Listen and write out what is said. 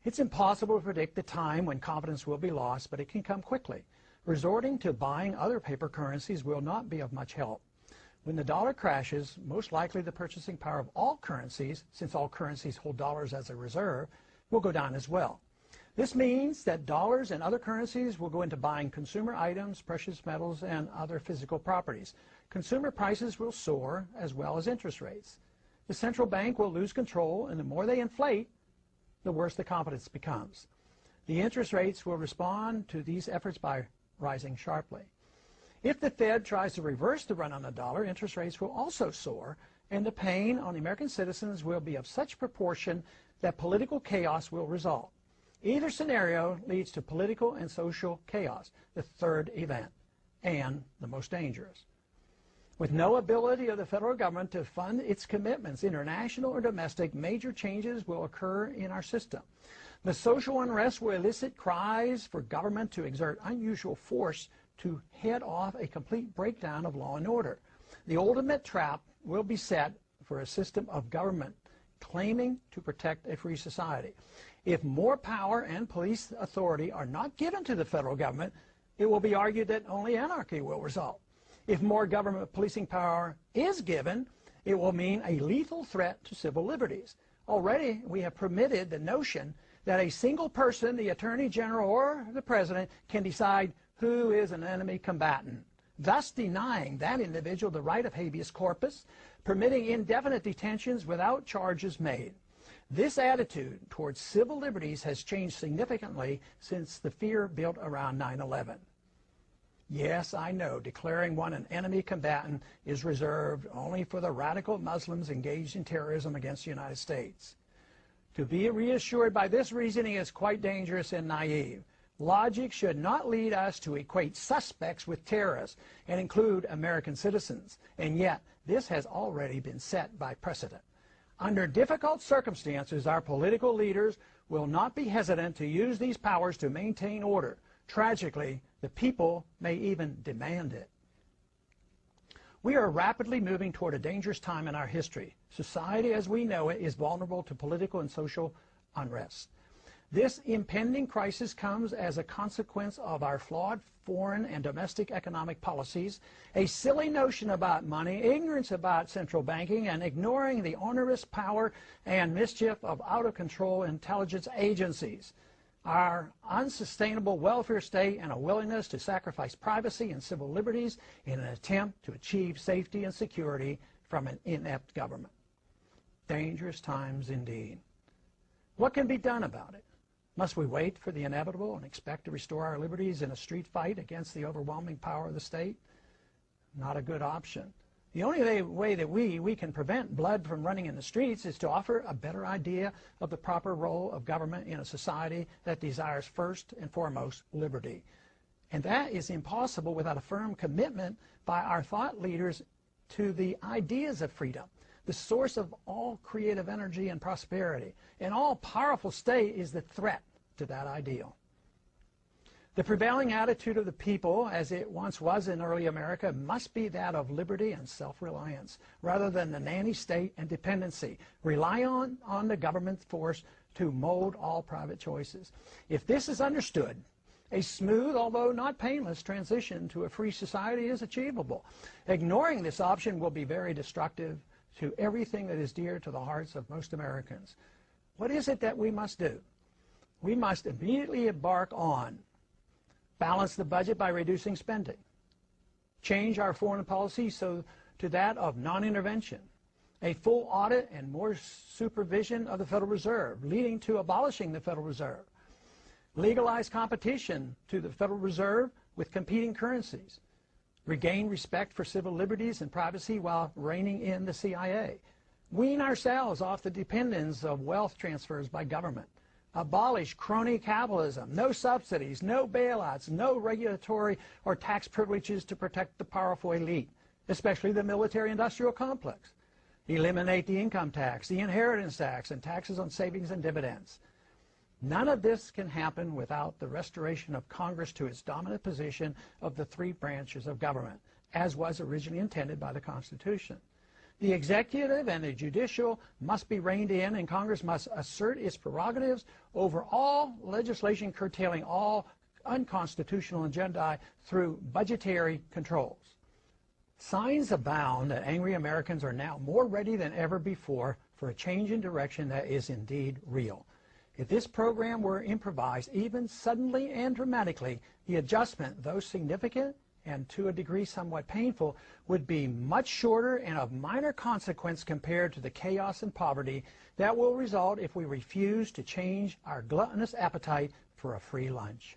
It's impossible to predict the time when confidence will be lost, but it can come quickly. Resorting to buying other paper currencies will not be of much help. When the dollar crashes, most likely the purchasing power of all currencies, since all currencies hold dollars as a reserve, will go down as well. This means that dollars and other currencies will go into buying consumer items, precious metals, and other physical properties. Consumer prices will soar, as well as interest rates. The central bank will lose control, and the more they inflate, the worse the confidence becomes. The interest rates will respond to these efforts by rising sharply. If the Fed tries to reverse the run on the dollar, interest rates will also soar, and the pain on the American citizens will be of such proportion that political chaos will result. Either scenario leads to political and social chaos, the third event, and the most dangerous. With no ability of the federal government to fund its commitments, international or domestic, major changes will occur in our system. The social unrest will elicit cries for government to exert unusual force to head off a complete breakdown of law and order. The ultimate trap will be set for a system of government claiming to protect a free society. If more power and police authority are not given to the federal government, it will be argued that only anarchy will result. If more government policing power is given, it will mean a lethal threat to civil liberties. Already, we have permitted the notion that a single person, the Attorney General or the President, can decide who is an enemy combatant, thus denying that individual the right of habeas corpus, permitting indefinite detentions without charges made. This attitude towards civil liberties has changed significantly since the fear built around 9/11. Yes, I know, declaring one an enemy combatant is reserved only for the radical Muslims engaged in terrorism against the United States. To be reassured by this reasoning is quite dangerous and naive. Logic should not lead us to equate suspects with terrorists and include American citizens, and yet this has already been set by precedent. Under difficult circumstances, our political leaders will not be hesitant to use these powers to maintain order. Tragically, the people may even demand it. We are rapidly moving toward a dangerous time in our history. Society as we know it is vulnerable to political and social unrest. This impending crisis comes as a consequence of our flawed foreign and domestic economic policies, a silly notion about money, ignorance about central banking, and ignoring the onerous power and mischief of out-of-control intelligence agencies. Our unsustainable welfare state and a willingness to sacrifice privacy and civil liberties in an attempt to achieve safety and security from an inept government. Dangerous times indeed. What can be done about it? Must we wait for the inevitable and expect to restore our liberties in a street fight against the overwhelming power of the state? Not a good option. The only way that we can prevent blood from running in the streets is to offer a better idea of the proper role of government in a society that desires first and foremost liberty. And that is impossible without a firm commitment by our thought leaders to the ideas of freedom, the source of all creative energy and prosperity. An all-powerful state is the threat to that ideal. The prevailing attitude of the people, as it once was in early America, must be that of liberty and self-reliance, rather than the nanny state and dependency. Rely on the government force to mold all private choices. If this is understood, a smooth, although not painless, transition to a free society is achievable. Ignoring this option will be very destructive to everything that is dear to the hearts of most Americans. What is it that we must do? We must immediately embark on balance the budget by reducing spending, change our foreign policy to that of non-intervention, a full audit and more supervision of the Federal Reserve, leading to abolishing the Federal Reserve, legalize competition to the Federal Reserve with competing currencies, regain respect for civil liberties and privacy while reining in the CIA, wean ourselves off the dependence of wealth transfers by government, abolish crony capitalism, no subsidies, no bailouts, no regulatory or tax privileges to protect the powerful elite, especially the military-industrial complex. Eliminate the income tax, the inheritance tax, and taxes on savings and dividends. None of this can happen without the restoration of Congress to its dominant position of the three branches of government, as was originally intended by the Constitution. The executive and the judicial must be reined in, and Congress must assert its prerogatives over all legislation curtailing all unconstitutional agendae through budgetary controls. Signs abound that angry Americans are now more ready than ever before for a change in direction that is indeed real. If this program were improvised, even suddenly and dramatically, the adjustment, though significant and to a degree somewhat painful, would be much shorter and of minor consequence compared to the chaos and poverty that will result if we refuse to change our gluttonous appetite for a free lunch.